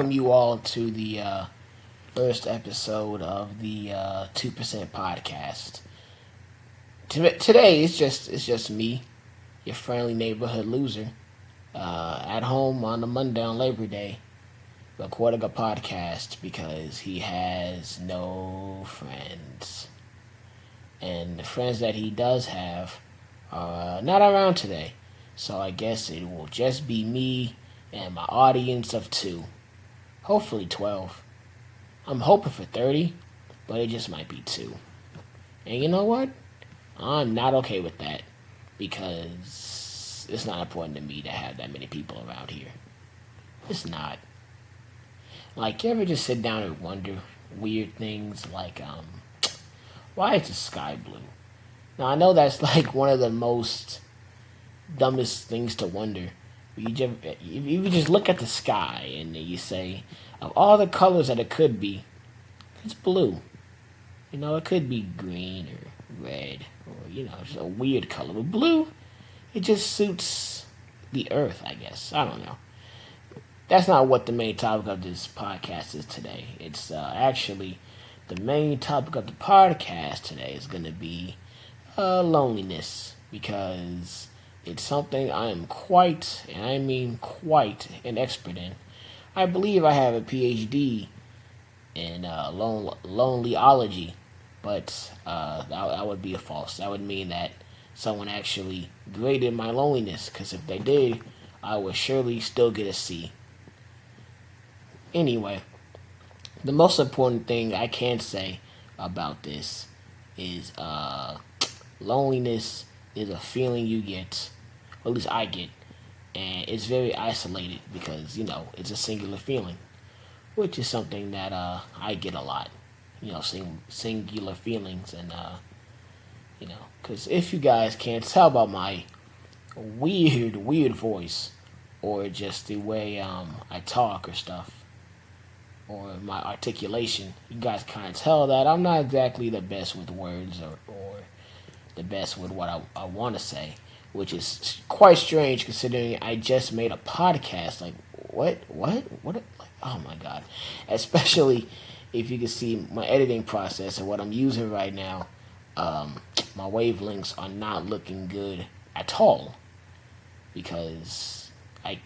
welcome you all to the first episode of the 2% podcast. Today it's just me, your friendly neighborhood loser, at home on the Monday on Labor Day, recording a podcast because he has no friends, and the friends that he does have are not around today. So I guess it will just be me and my audience of 2. Hopefully 12. I'm hoping for 30, but it just might be 2. And you know what? I'm not okay with that because it's not important to me to have that many people around here. It's not. Like, you ever just sit down and wonder weird things like, why is the sky blue? Now, I know that's like one of the most dumbest things to wonder. You just look at the sky and you say, of all the colors that it could be, it's blue. You know, it could be green or red or, just a weird color. But blue, it just suits the earth, I guess. I don't know. That's not what the main topic of this podcast is today. It's actually the main topic of the podcast today is going to be loneliness, because it's something I am quite, and I mean quite, an expert in. I believe I have a PhD in lonelyology, but that would be a false. That would mean that someone actually graded my loneliness, because if they did, I would surely still get a C. Anyway, the most important thing I can say about this is loneliness is a feeling you get, or at least I get, and it's very isolated because, it's a singular feeling, which is something that I get a lot, singular feelings, and, because if you guys can't tell by my weird voice, or just the way I talk or stuff, or my articulation, you guys kind of tell that I'm not exactly the best with words or the best with what I want to say, which is quite strange considering I just made a podcast. Like, what? Like, oh my god. Especially if you can see my editing process and what I'm using right now, my wavelengths are not looking good at all, because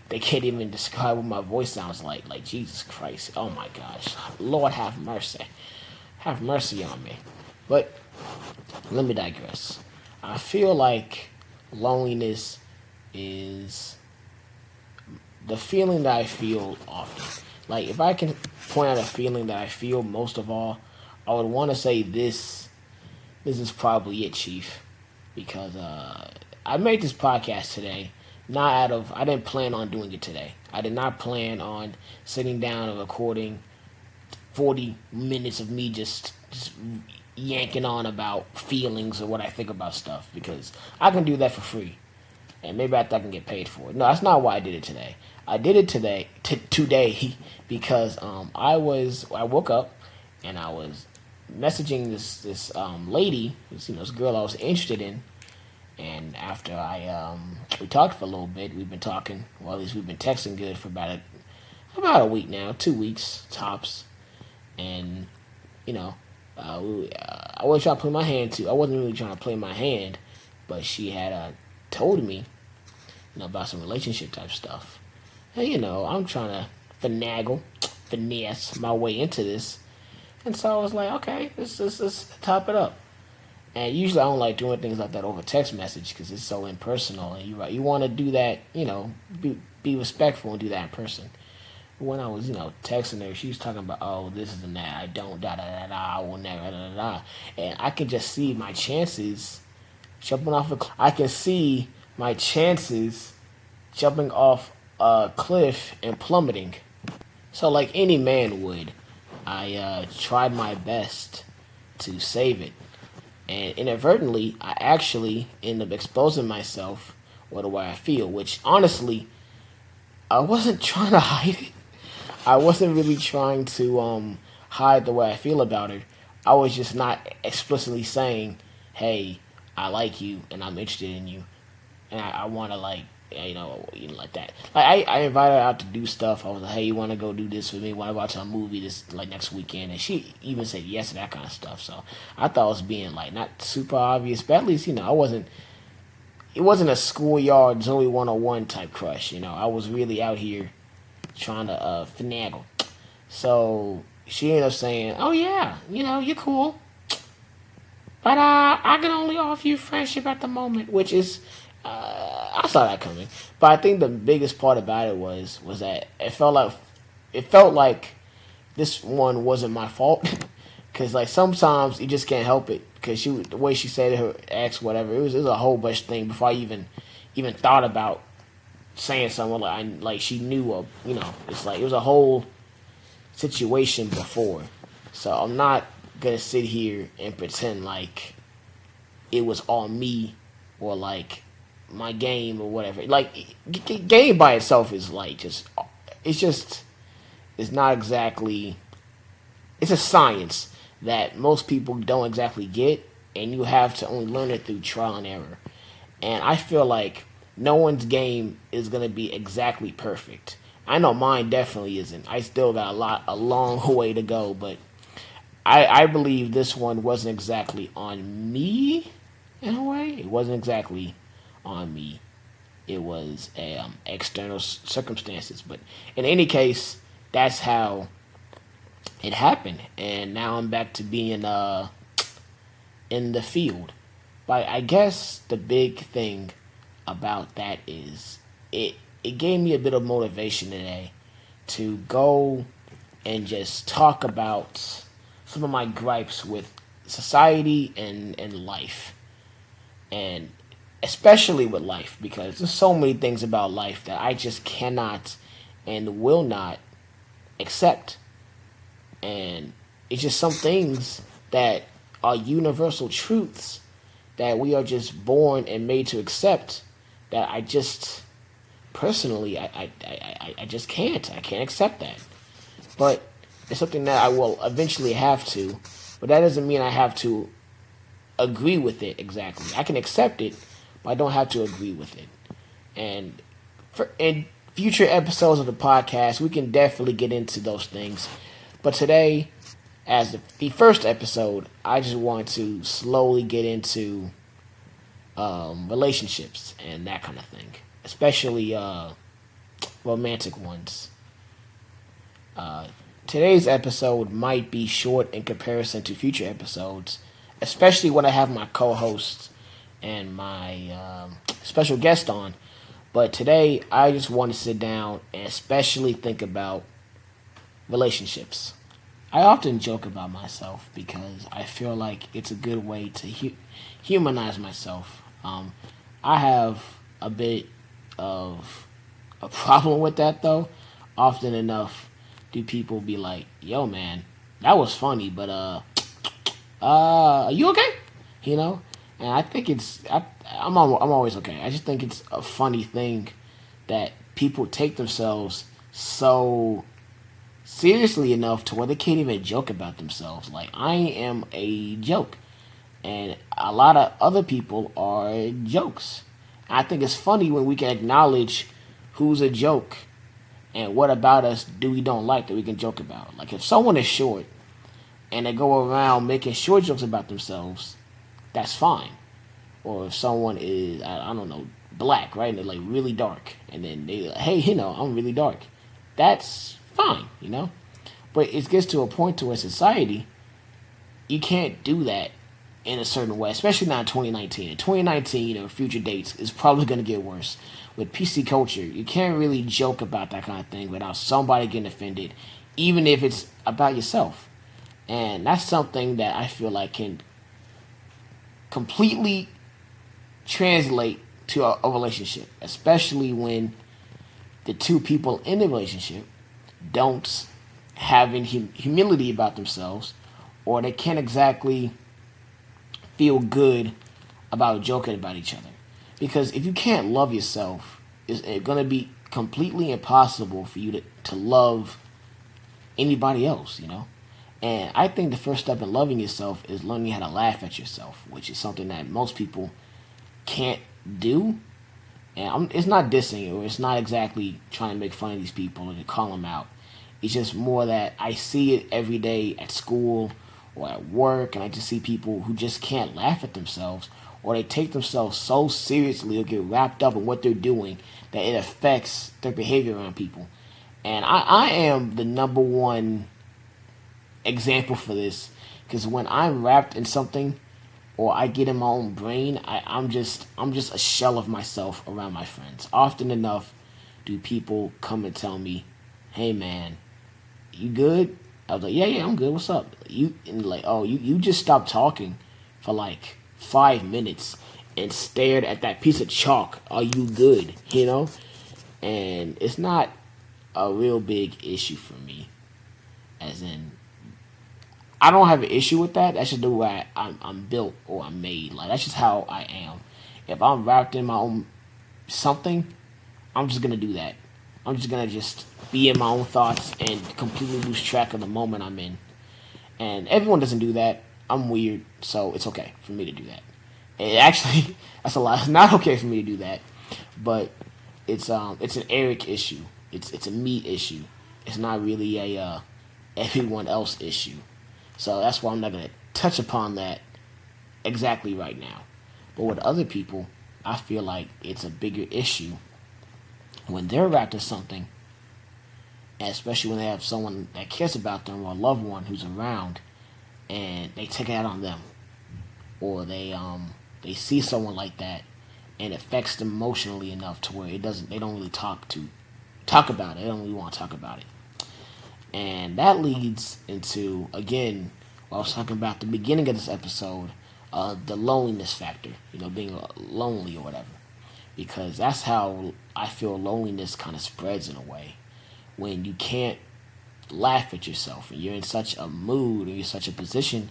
they can't even describe what my voice sounds like. Like, Jesus Christ. Oh my gosh. Lord have mercy. Have mercy on me. But let me digress. I feel like loneliness is the feeling that I feel often. Like, if I can point out a feeling that I feel most of all, I would want to say this is probably it, Chief. Because I made this podcast today. I didn't plan on doing it today. I did not plan on sitting down and recording 40 minutes of me just yanking on about feelings or what I think about stuff, because I can do that for free. And maybe I can get paid for it. No, that's not why I did it today. I did it today because I woke up and I was messaging this lady, this girl I was interested in. And after we talked for a little bit, we've been talking, well, at least we've been texting good for about a week now, 2 weeks tops. And, I wasn't trying to play my hand too. I wasn't really trying to play my hand, but she had told me, about some relationship type stuff. And, I'm trying to finesse my way into this. And so I was like, okay, let's top it up. And usually I don't like doing things like that over text message because it's so impersonal. And you want to do that, be respectful and do that in person. When I was, texting her, she was talking about, oh, this is and that, I don't, da-da-da-da, I will never, da-da-da-da. And I can just see my chances jumping off a cliff and plummeting. So like any man would, I tried my best to save it. And inadvertently, I actually end up exposing myself or the way I feel, which honestly, I wasn't trying to hide it. I wasn't really trying to hide the way I feel about her. I was just not explicitly saying, hey, I like you and I'm interested in you. And I want to like that. Like I invited her out to do stuff. I was like, hey, you want to go do this with me? Want to watch a movie this like next weekend? And she even said yes to that kind of stuff. So I thought it was being like not super obvious, but at least I wasn't. It wasn't a schoolyard Zoe 101 type crush. I was really out here trying to finagle. So she ended up saying, "Oh yeah, you're cool, but I can only offer you friendship at the moment," which is I saw that coming. But I think the biggest part about it was that it felt like this one wasn't my fault because like sometimes you just can't help it because the way she said her ex whatever it was a whole bunch of things before I even thought about saying something like she knew of it's like it was a whole situation before. So I'm not gonna sit here and pretend like it was all me or like my game or whatever. Like game by itself is like it's not exactly it's a science that most people don't exactly get, and you have to only learn it through trial and error. And I feel like no one's game is gonna be exactly perfect. I know mine definitely isn't. I still got a long way to go, but I believe this one wasn't exactly on me in a way. It wasn't exactly on me. It was external circumstances. But in any case, that's how it happened. And now I'm back to being in the field. But I guess the big thing about that is it gave me a bit of motivation today to go and just talk about some of my gripes with society and life. And especially with life, because there's so many things about life that I just cannot and will not accept. And it's just some things that are universal truths that we are just born and made to accept that I just personally I just can't. I can't accept that. But it's something that I will eventually have to. But that doesn't mean I have to agree with it exactly. I can accept it, but I don't have to agree with it. And in future episodes of the podcast, we can definitely get into those things. But today, as the first episode, I just want to slowly get into relationships and that kind of thing, especially romantic ones. Today's episode might be short in comparison to future episodes, especially when I have my co-host and my special guest on. But today, I just want to sit down and especially think about relationships. I often joke about myself because I feel like it's a good way to humanize myself. I have a bit of a problem with that, though. Often enough, do people be like, "Yo, man, that was funny, but are you okay?" And I think I'm always okay. I just think it's a funny thing that people take themselves so seriously enough to where they can't even joke about themselves. Like, I am a joke, and a lot of other people are jokes. I think it's funny when we can acknowledge who's a joke and what about us do we don't like that we can joke about. Like, if someone is short and they go around making short jokes about themselves, that's fine. Or if someone is, I don't know, black, right? And they're like really dark. And then they like, hey, I'm really dark. That's fine, But it gets to a point to where society, you can't do that in a certain way, especially not in 2019. In 2019, future dates is probably going to get worse. With PC culture, you can't really joke about that kind of thing without somebody getting offended, even if it's about yourself. And that's something that I feel like can completely translate to a relationship, especially when the two people in the relationship don't have any humility about themselves, or they can't exactly feel good about joking about each other. Because if you can't love yourself, it's going to be completely impossible for you to love anybody else, And I think the first step in loving yourself is learning how to laugh at yourself, which is something that most people can't do. And it's not dissing, or it's not exactly trying to make fun of these people or to call them out. It's just more that I see it every day at school or at work, and I just see people who just can't laugh at themselves, or they take themselves so seriously or get wrapped up in what they're doing that it affects their behavior around people. And I am the number one example for this, because when I'm wrapped in something or I get in my own brain, I'm just a shell of myself around my friends. Often enough do people come and tell me, "Hey man, you good?" I was like, "Yeah, I'm good. What's up?" You and like, "Oh, you just stopped talking for like 5 minutes and stared at that piece of chalk. Are you good?" And it's not a real big issue for me. As in, I don't have an issue with that. That's just the way I'm built or I'm made. Like, that's just how I am. If I'm wrapped in my own something, I'm just gonna do that. I'm just gonna just be in my own thoughts and completely lose track of the moment I'm in. And everyone doesn't do that. I'm weird, so it's okay for me to do that. And actually, that's a lie. It's not okay for me to do that, but it's an Eric issue. It's a me issue. It's not really a everyone else issue. So that's why I'm not gonna touch upon that exactly right now. But with other people, I feel like it's a bigger issue when they're wrapped in something, and especially when they have someone that cares about them or a loved one who's around, and they take it out on them, or they see someone like that, and it affects them emotionally enough to where it doesn't. They don't really talk about it. They don't really want to talk about it, and that leads into, again, what I was talking about at the beginning of this episode, the loneliness factor. Being lonely or whatever, because that's how I feel loneliness kind of spreads in a way. When you can't laugh at yourself and you're in such a mood or you're in such a position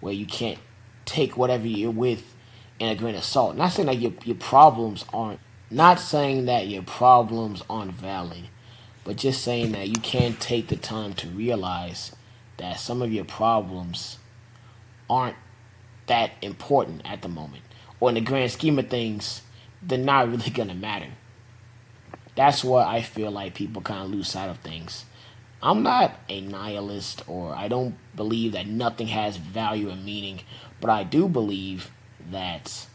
where you can't take whatever you're with in a grain of salt. Not saying that your problems aren't not saying that your problems aren't valid, but just saying that you can't take the time to realize that some of your problems aren't that important at the moment. Or in the grand scheme of things, they're not really gonna matter. That's where I feel like people kind of lose sight of things. I'm not a nihilist, or I don't believe that nothing has value and meaning, but I do believe that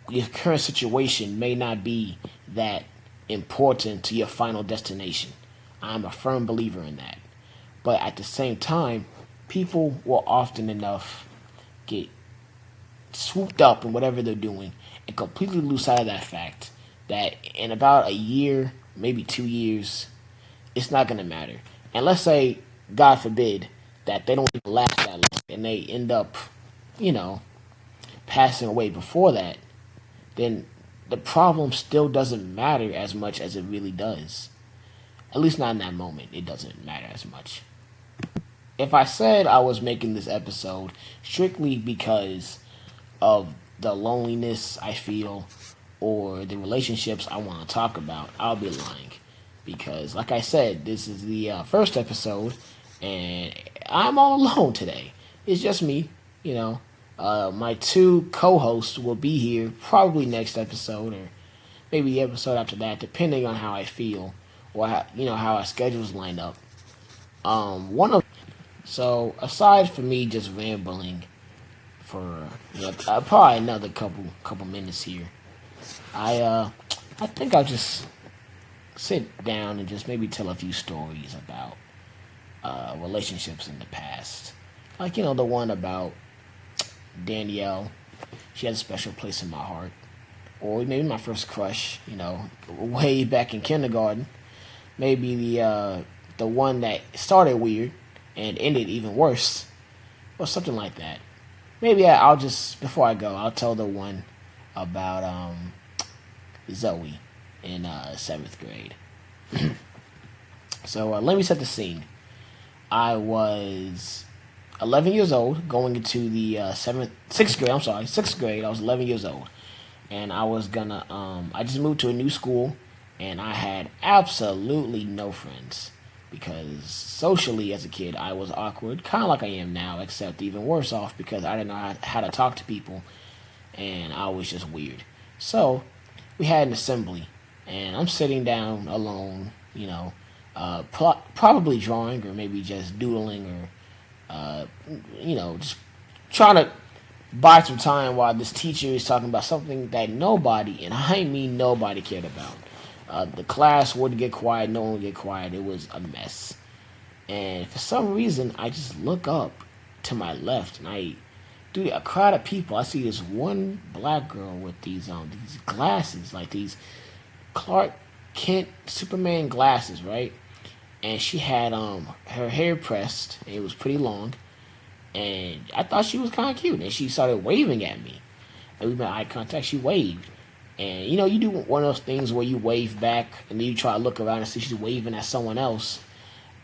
your current situation may not be that important to your final destination. I'm a firm believer in that. But at the same time, people will often enough get swooped up in whatever they're doing and completely lose sight of that fact that in about a year, maybe 2 years, it's not going to matter. And let's say, God forbid, that they don't even last that long and they end up, you know, passing away before that, then the problem still doesn't matter as much as it really does. At least not in that moment. It doesn't matter as much. If I said I was making this episode strictly because of the loneliness I feel or the relationships I want to talk about, I'll be lying. Because, like I said, this is the first episode, and I'm all alone today. It's just me, you know. My two co-hosts will be here probably next episode, or maybe the episode after that, depending on how I feel or how our schedules line up. One of So aside from me just rambling for probably another couple minutes here, I think I'll just sit down and just maybe tell a few stories about relationships in the past, like the one about Danielle. She has a special place in my heart, or maybe my first crush, way back in kindergarten. Maybe the one that started weird and ended even worse, or something like that. Maybe I'll just, before I go, I'll tell the one about Zoe in 7th grade. So let me set the scene. I was 11 years old, going into the 6th grade. I'm sorry, 6th grade. I was 11 years old, and I was gonna. I just moved to a new school, and I had absolutely no friends because socially, as a kid, I was awkward, kind of like I am now, except even worse off because I didn't know how to talk to people, and I was just weird. So we had an assembly, and I'm sitting down alone, probably drawing or maybe just doodling or, just trying to buy some time while this teacher is talking about something that nobody, and I mean nobody, cared about. The class wouldn't get quiet, no one would get quiet. It was a mess. And for some reason, I just look up to my left, and dude, a crowd of people. I see this one black girl with these glasses, like these Clark Kent Superman glasses, right? And she had her hair pressed. It was pretty long, and I thought she was kind of cute. And she started waving at me, and we made eye contact. She waved, and you do one of those things where you wave back, and then you try to look around and see she's waving at someone else.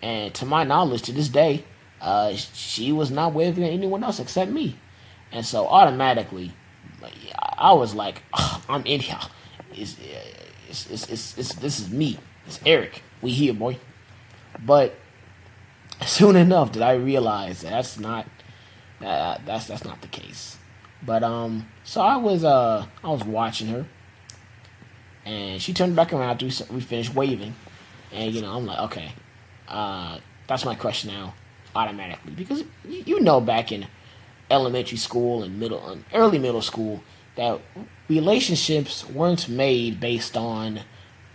And to my knowledge, to this day, she was not waving at anyone else except me. And so automatically, I was like, oh, I'm in here. This is me. It's Eric. We here, boy. But soon enough, did I realize that that's not the case. But so I was watching her, and she turned back around after we finished waving, and I'm like, okay, that's my crush now, automatically, because back in elementary school and early middle school, that relationships weren't made based on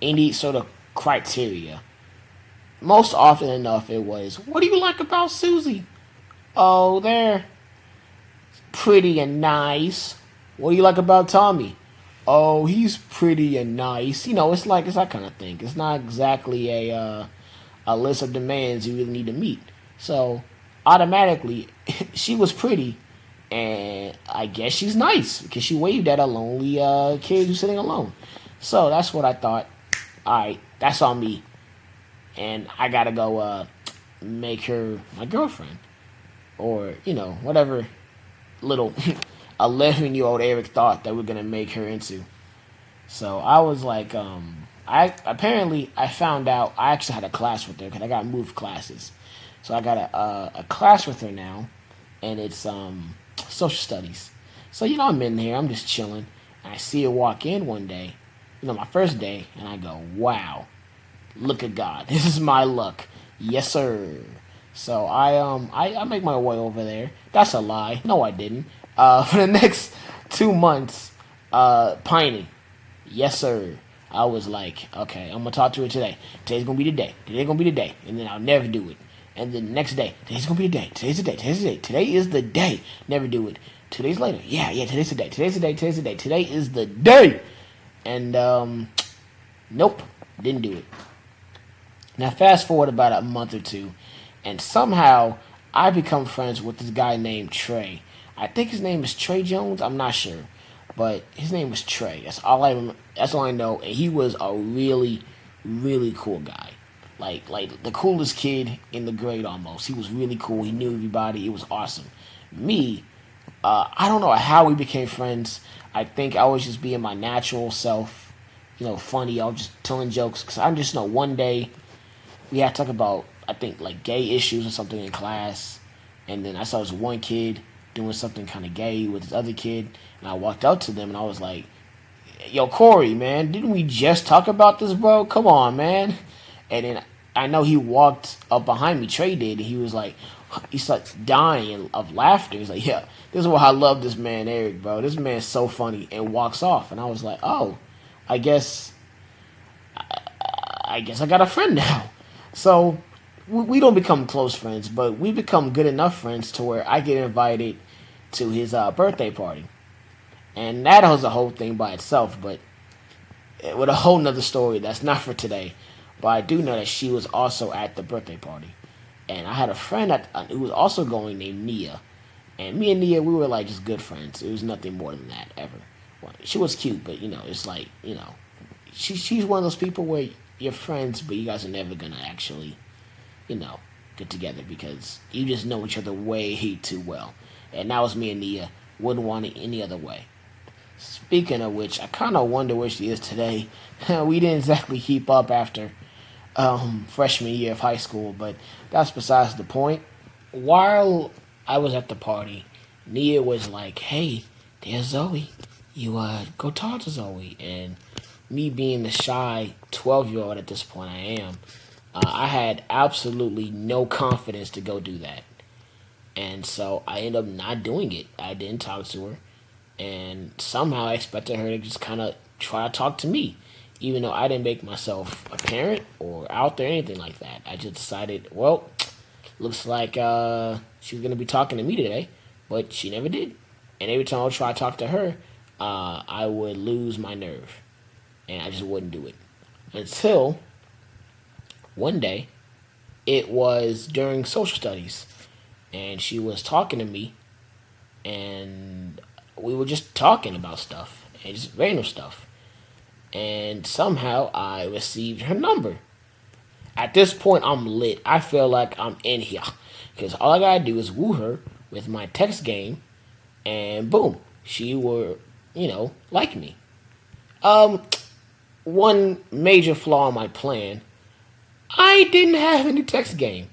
any sort of criteria. Most often enough, it was, what do you like about Susie? Oh, they're pretty and nice. What do you like about Tommy? Oh, he's pretty and nice. It's that kind of thing. It's not exactly a list of demands you really need to meet. So automatically, she was pretty, and I guess she's nice because she waved at a lonely kid who's sitting alone. So that's what I thought. All right, that's on me, and I gotta go make her my girlfriend, or whatever little 11-year-old Eric thought that we're gonna make her into. So I was like, I found out I actually had a class with her because I got moved classes. So I got a class with her now, and it's social studies. So I'm in there, I'm just chilling, and I see her walk in one day, my first day, and I go, wow, look at God, this is my luck, yes sir. So I make my way over there. That's a lie. No, I didn't. For the next 2 months, pining, yes sir. I was like, okay, I'm gonna talk to her today. Today's gonna be the day. Today's gonna be the day, and then I'll never do it. And then the next day, today's gonna be the day. Today's the day. Today's the day. Today is the day. Never do it. 2 days later, yeah, today's the day. Today's the day. Today's the day. Today is the day. And nope, didn't do it. Now fast forward about a month or two, and somehow I become friends with this guy named Trey. I think his name is Trey Jones. I'm not sure, but his name was Trey. That's all I remember. That's all I know. And he was a really, really cool guy. Like the coolest kid in the grade almost. He was really cool. He knew everybody. It was awesome. Me, I don't know how we became friends. I think I was just being my natural self, funny. I was just telling jokes. Because I just know one day we had to talk about, I think, like gay issues or something in class. And then I saw this one kid doing something kind of gay with this other kid. And I walked up to them and I was like, yo, Corey, man, didn't we just talk about this, bro? Come on, man. And then I know he walked up behind me, Trey did, and he starts dying of laughter. He's like, yeah, this is why I love this man, Eric, bro. This man's so funny, and walks off. And I was like, oh, I guess I got a friend now. So we don't become close friends, but we become good enough friends to where I get invited to his birthday party. And that was a whole thing by itself, but with a whole nother story that's not for today. But I do know that she was also at the birthday party. And I had a friend who was also going named Nia. And me and Nia, we were like just good friends. It was nothing more than that ever. Well, she was cute, but it's like, she's one of those people where you're friends, but you guys are never going to actually, get together because you just know each other way too well. And that was me and Nia. Wouldn't want it any other way. Speaking of which, I kind of wonder where she is today. We didn't exactly keep up after freshman year of high school, but that's besides the point. While I was at the party, Nia was like, hey, there's Zoe. You go talk to Zoe. And me being the shy 12-year-old at this point I am, I had absolutely no confidence to go do that. And so I ended up not doing it. I didn't talk to her. And somehow I expected her to just kind of try to talk to me. Even though I didn't make myself apparent or out there, anything like that. I just decided, well, looks like she was going to be talking to me today. But she never did. And every time I would try to talk to her, I would lose my nerve. And I just wouldn't do it. Until one day, it was during social studies. And she was talking to me. And we were just talking about stuff. And just random stuff. And somehow I received her number. At this point, I'm lit. I feel like I'm in here. Because all I gotta do is woo her with my text game. And boom, she will, like me. One major flaw in my plan, I didn't have any text game.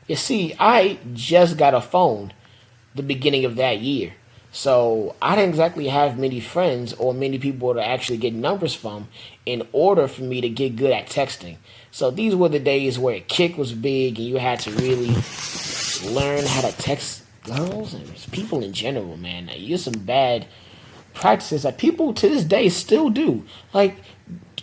You see, I just got a phone the beginning of that year. So I didn't exactly have many friends or many people to actually get numbers from in order for me to get good at texting. So these were the days where Kick was big and you had to really learn how to text girls and people in general, man. I used some bad practices that people to this day still do. Like,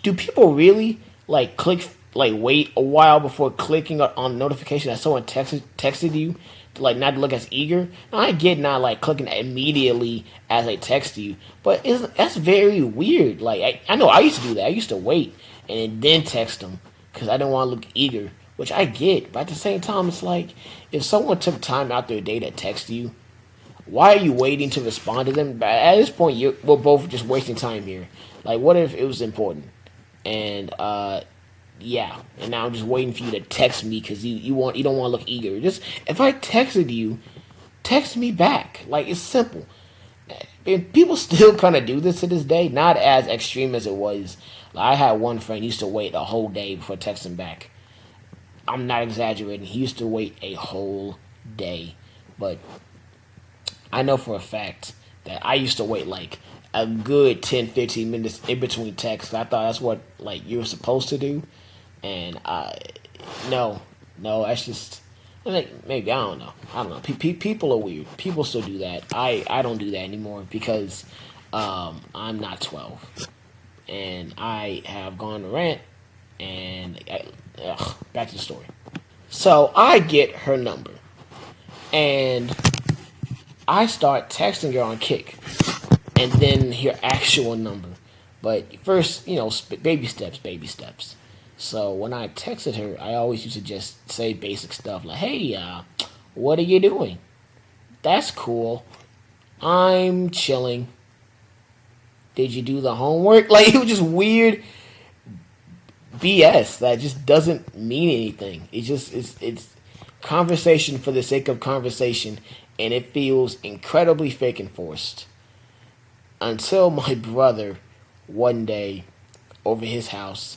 do people really wait a while before clicking on notification that someone texted you? Not to look as eager. Now, I get not clicking immediately as I text you, but that's very weird. I know I used to do that. I used to wait and then text them because I didn't want to look eager, which I get. But at the same time, it's like if someone took time out their day to text you, why are you waiting to respond to them? At this point, we're both just wasting time here. What if it was important? And yeah, and now I'm just waiting for you to text me because you don't want to look eager. Just if I texted you, text me back. It's simple. And people still kind of do this to this day, not as extreme as it was. I had one friend used to wait a whole day before texting back. I'm not exaggerating. He used to wait a whole day, but I know for a fact that I used to wait a good 10-15 minutes in between texts. I thought that's what you were supposed to do. And no, that's just maybe I don't know. People are weird. People still do that. I don't do that anymore because I'm not 12, and I have gone to rant. And back to the story. So I get her number, and I start texting her on Kick, and then her actual number. But first, baby steps. So when I texted her, I always used to just say basic stuff like, hey, what are you doing? That's cool. I'm chilling. Did you do the homework? It was just weird BS that just doesn't mean anything. It's conversation for the sake of conversation, and it feels incredibly fake and forced. Until my brother, one day, over his house,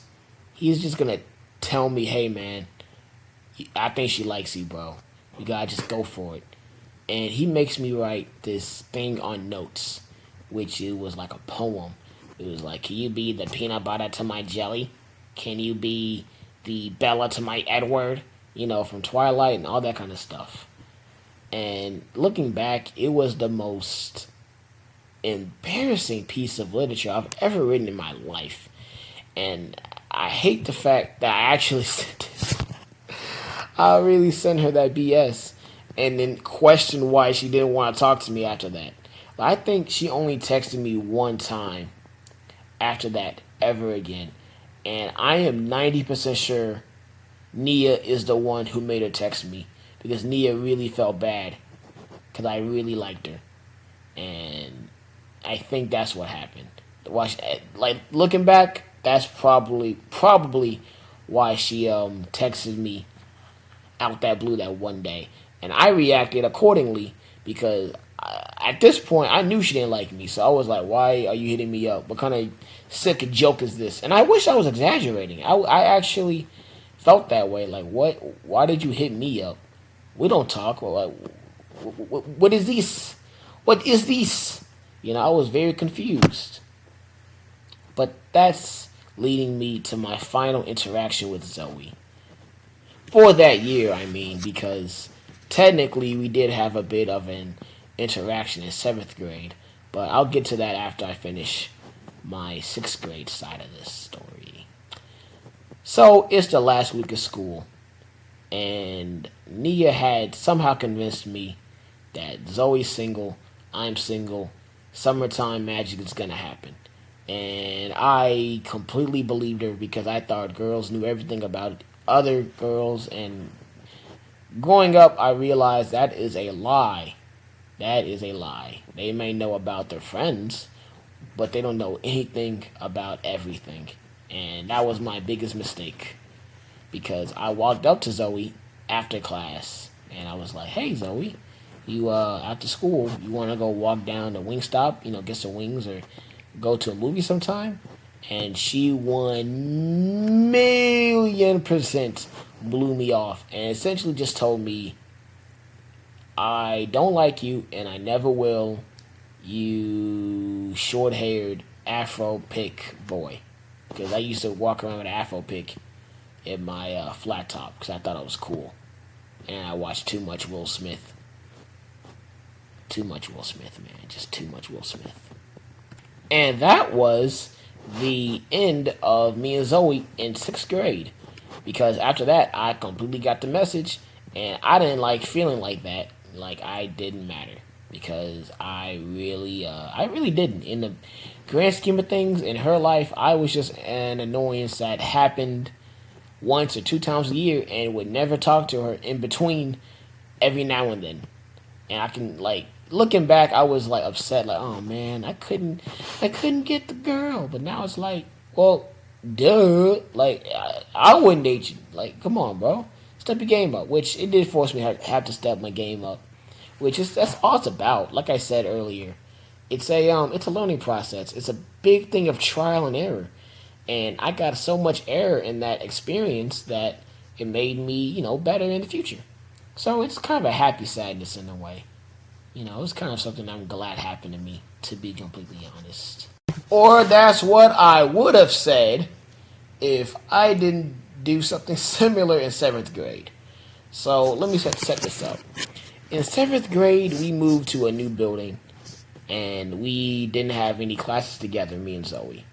he's just gonna tell me, hey man, I think she likes you, bro. You gotta just go for it. And he makes me write this thing on notes, which it was like a poem. It was like, can you be the peanut butter to my jelly? Can you be the Bella to my Edward? From Twilight and all that kind of stuff. And looking back, it was the most embarrassing piece of literature I've ever written in my life. And I hate the fact that I actually sent it. I really sent her that BS and then questioned why she didn't want to talk to me after that. I think she only texted me one time after that ever again. And I am 90% sure Nia is the one who made her text me, because Nia really felt bad because I really liked her. And I think that's what happened. Looking back, that's probably why she texted me out that blue that one day. And I reacted accordingly because at this point, I knew she didn't like me. So I was like, why are you hitting me up? What kind of sick joke is this? And I wish I was exaggerating. I actually felt that way. What? Why did you hit me up? We don't talk. What is this? What is this? I was very confused. But that's leading me to my final interaction with Zoe. For that year, I mean, because technically we did have a bit of an interaction in 7th grade, but I'll get to that after I finish my 6th grade side of this story. So it's the last week of school, and Nia had somehow convinced me that Zoe's single, I'm single, summertime magic is gonna happen. And I completely believed her because I thought girls knew everything about other girls, and growing up I realized that is a lie. That is a lie. They may know about their friends, but they don't know anything about everything. And that was my biggest mistake because I walked up to Zoe after class and I was like, "Hey Zoe, you after school, you want to go walk down to Wingstop, get some wings or go to a movie sometime?" And she 1,000,000% blew me off and essentially just told me, "I don't like you and I never will, you short-haired Afro pick boy." Because I used to walk around with an Afro pick in my flat top because I thought it was cool. And I watched too much Will Smith. Too much Will Smith, man. Just too much Will Smith. And that was the end of me and Zoe in 6th grade. Because after that, I completely got the message. And I didn't like feeling like that. Like I didn't matter. Because I really didn't. In the grand scheme of things, in her life, I was just an annoyance that happened once or 2 times a year and would never talk to her in between every now and then. And I can, looking back, I was, upset, oh, man, I couldn't get the girl. But now it's like, well, duh, I wouldn't date you. Come on, bro. Step your game up, which it did force me to have to step my game up. That's all it's about. Like I said earlier, it's a learning process. It's a big thing of trial and error, and I got so much error in that experience that it made me, better in the future. So it's kind of a happy sadness in a way. It's kind of something I'm glad happened to me, to be completely honest. Or that's what I would have said if I didn't do something similar in 7th grade. So let me set this up. In 7th grade, we moved to a new building, and we didn't have any classes together, me and Zoe.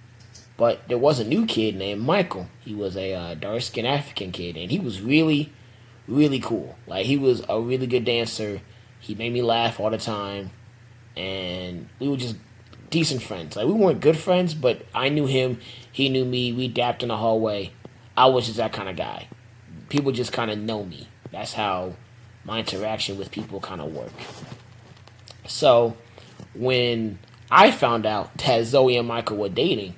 But there was a new kid named Michael. He was a dark-skinned African kid, and he was really, really cool. He was a really good dancer. He made me laugh all the time, and we were just decent friends. We weren't good friends, but I knew him, he knew me, we dapped in the hallway. I was just that kind of guy. People just kind of know me. That's how my interaction with people kind of work. So when I found out that Zoe and Michael were dating,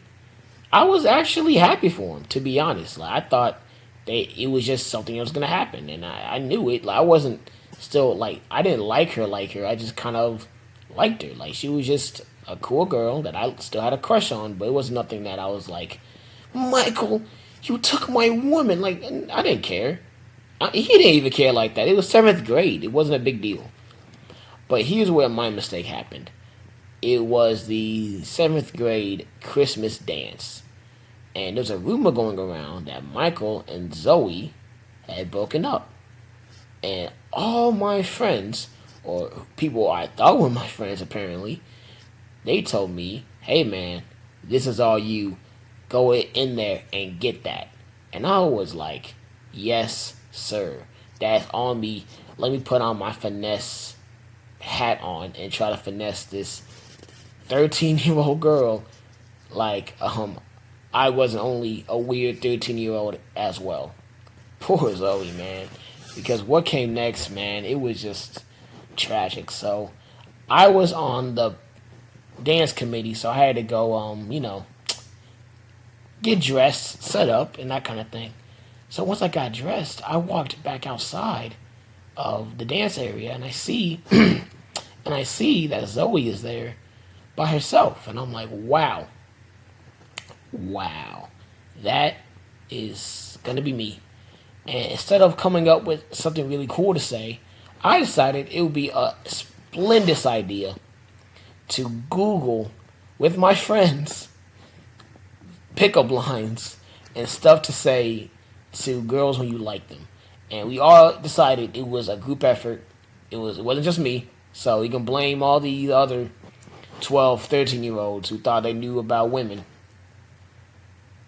I was actually happy for him, to be honest. I thought it was just something that was going to happen, and I knew it. I wasn't still, I didn't like her. I just kind of liked her. She was just a cool girl that I still had a crush on, but it was nothing that I was like, "Michael, you took my woman." And I didn't care. He didn't even care like that. It was 7th grade. It wasn't a big deal. But here's where my mistake happened. It was the 7th grade Christmas dance. And there's a rumor going around that Michael and Zoe had broken up. And all my friends, or people I thought were my friends apparently, they told me, "Hey man, this is all you. Go in there and get that." And I was like, "Yes, sir. That's on me. Let me put on my finesse hat on and try to finesse this 13-year-old girl." I wasn't only a weird 13-year-old as well. Poor Zoe, man. Because what came next, man, it was just tragic. So I was on the dance committee, so I had to go, get dressed, set up, and that kind of thing. So once I got dressed, I walked back outside of the dance area, and I see, that Zoe is there by herself, and I'm like, wow, that is gonna be me. And instead of coming up with something really cool to say, I decided it would be a splendid idea to Google with my friends pickup lines and stuff to say to girls when you like them. And we all decided it was a group effort. It wasn't just me. So you can blame all the other 12, 13 year olds who thought they knew about women.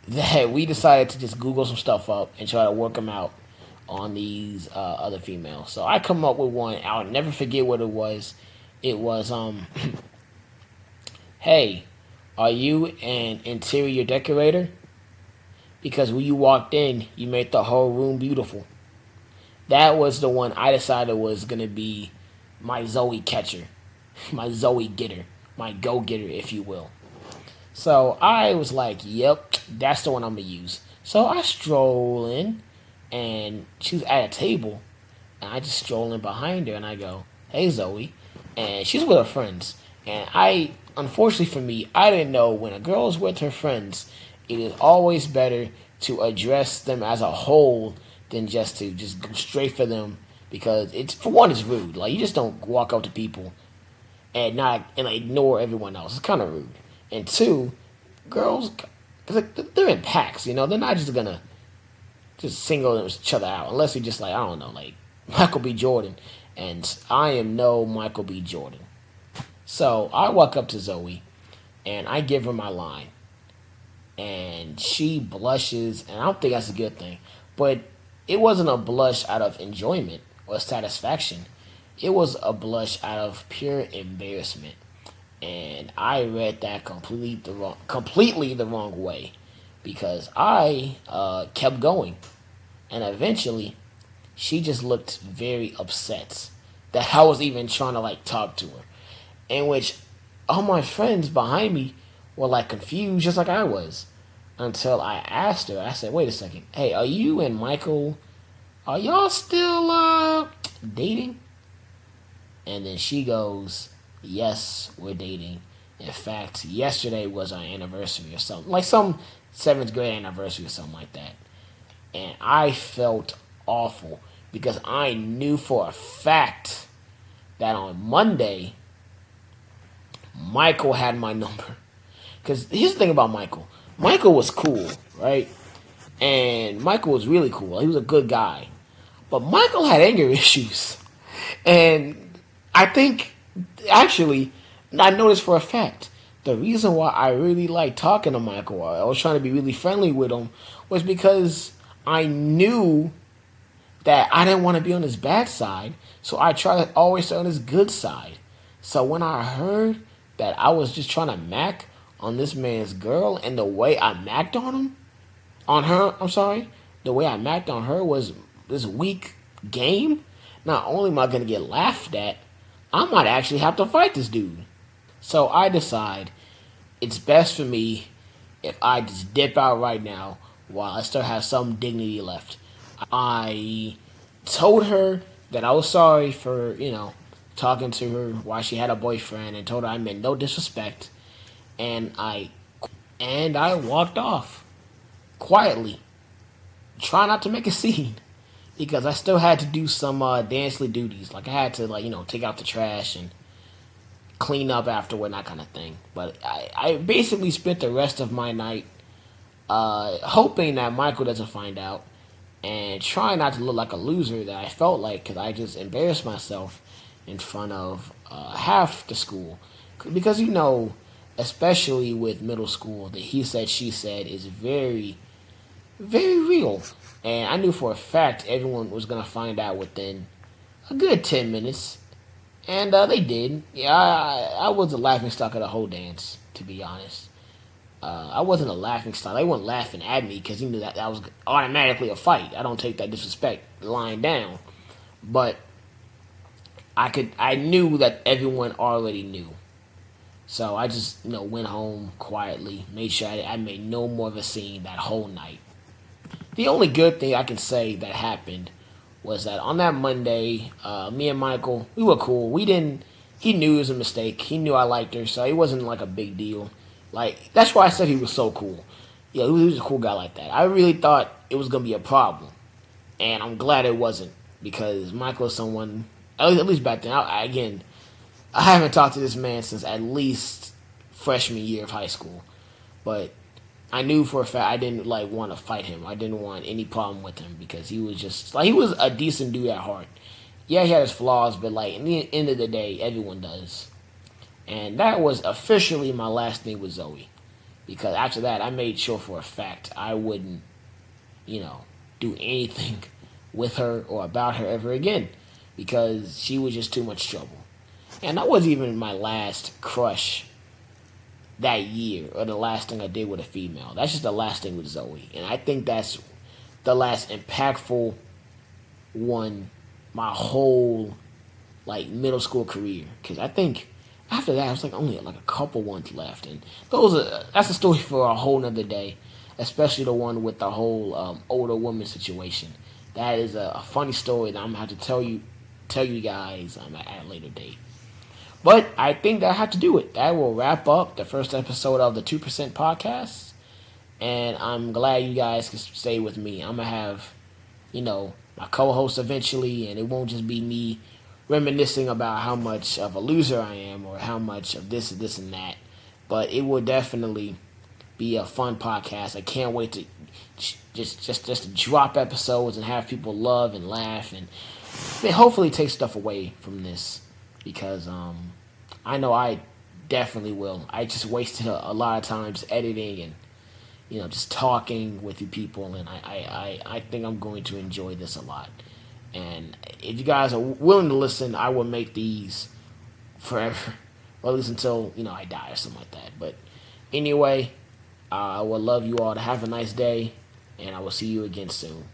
That we decided to just Google some stuff up and try to work them out on these other females. So I come up with one. I'll never forget what it was. It was, hey, are you an interior decorator? Because when you walked in, you made the whole room beautiful. That was the one I decided was going to be my Zoe catcher, my Zoe getter, my go getter, if you will. So I was like, yep, that's the one I'm going to use. So I stroll in, and she's at a table, and I just stroll in behind her, and I go, hey, Zoe. And she's with her friends. And unfortunately for me, I didn't know when a girl is with her friends, it is always better to address them as a whole than just to just go straight for them, because for one, it's rude. Like, you just don't walk up to people and ignore everyone else. It's kind of rude. And two, girls, cause they're in packs, they're not just gonna just single each other out unless you're just like, I don't know, like Michael B. Jordan, and I am no Michael B. Jordan. So I walk up to Zoe and I give her my line, and she blushes, and I don't think that's a good thing, but it wasn't a blush out of enjoyment or satisfaction. It was a blush out of pure embarrassment. And I read that completely the wrong way, because I kept going, and eventually she just looked very upset that I was even trying to talk to her, in which all my friends behind me were confused just like I was, until I asked her. I said, wait a second, hey, are you and Michael, are y'all still dating? And then she goes, yes, we're dating. In fact, yesterday was our anniversary or something. Like some 7th grade anniversary or something like that. And I felt awful, because I knew for a fact that on Monday, Michael had my number. Because here's the thing about Michael. Michael was cool, right? And Michael was really cool. He was a good guy. But Michael had anger issues. And I think, actually, I noticed for a fact, the reason why I really liked talking to Michael, or I was trying to be really friendly with him, was because I knew that I didn't want to be on his bad side, so I tried to always stay on his good side. So when I heard that I was just trying to mac on this man's girl, and the way I macked the way I macked on her was this weak game, not only am I going to get laughed at, I might actually have to fight this dude. So I decide it's best for me if I just dip out right now while I still have some dignity left. I told her that I was sorry for, talking to her while she had a boyfriend, and told her I meant no disrespect. And I walked off quietly. Try not to make a scene, because I still had to do some dancely duties. Like I had to take out the trash and clean up afterward, that kind of thing. But I basically spent the rest of my night hoping that Michael doesn't find out, and trying not to look like a loser that I felt like, because I just embarrassed myself in front of half the school. Because, especially with middle school, the he said, she said is very, very real. And I knew for a fact everyone was going to find out within a good 10 minutes. And they did. Yeah, I was the laughing stock of the whole dance, to be honest. I wasn't a laughing stock. They weren't laughing at me because he knew that was automatically a fight. I don't take that disrespect lying down. But I knew that everyone already knew. So I just, went home quietly, made sure I made no more of a scene that whole night. The only good thing I can say that happened was that on that Monday, me and Michael, we were cool. He knew it was a mistake. He knew I liked her, so it wasn't like a big deal. That's why I said he was so cool. Yeah, he was a cool guy like that. I really thought it was going to be a problem. And I'm glad it wasn't, because Michael is someone, at least back then, I haven't talked to this man since at least freshman year of high school. But I knew for a fact I didn't like want to fight him. I didn't want any problem with him because he was just like he was a decent dude at heart. Yeah, he had his flaws, but like in the end of the day, everyone does. And that was officially my last thing with Zoe. Because after that, I made sure for a fact I wouldn't, do anything with her or about her ever again. Because she was just too much trouble. And that wasn't even my last crush that year or the last thing I did with a female. That's just the last thing with Zoe. And I think that's the last impactful one my whole like middle school career. Because I think after that, it was like only like a couple ones left, and that's a story for a whole nother day, especially the one with the whole older woman situation. That is a funny story that I'm gonna have to tell you guys at a later date. But I think that I have to do it. That will wrap up the first episode of the 2% podcast, and I'm glad you guys can stay with me. I'm gonna have, my co-host eventually, and it won't just be me reminiscing about how much of a loser I am or how much of this and that. But it will definitely be a fun podcast. I can't wait to just to drop episodes and have people love and laugh and hopefully take stuff away from this because I know I definitely will. I just wasted a lot of time just editing and just talking with you people, and I think I'm going to enjoy this a lot. And if you guys are willing to listen, I will make these forever, or at least until I die or something like that. But anyway, I would love you all to have a nice day, and I will see you again soon.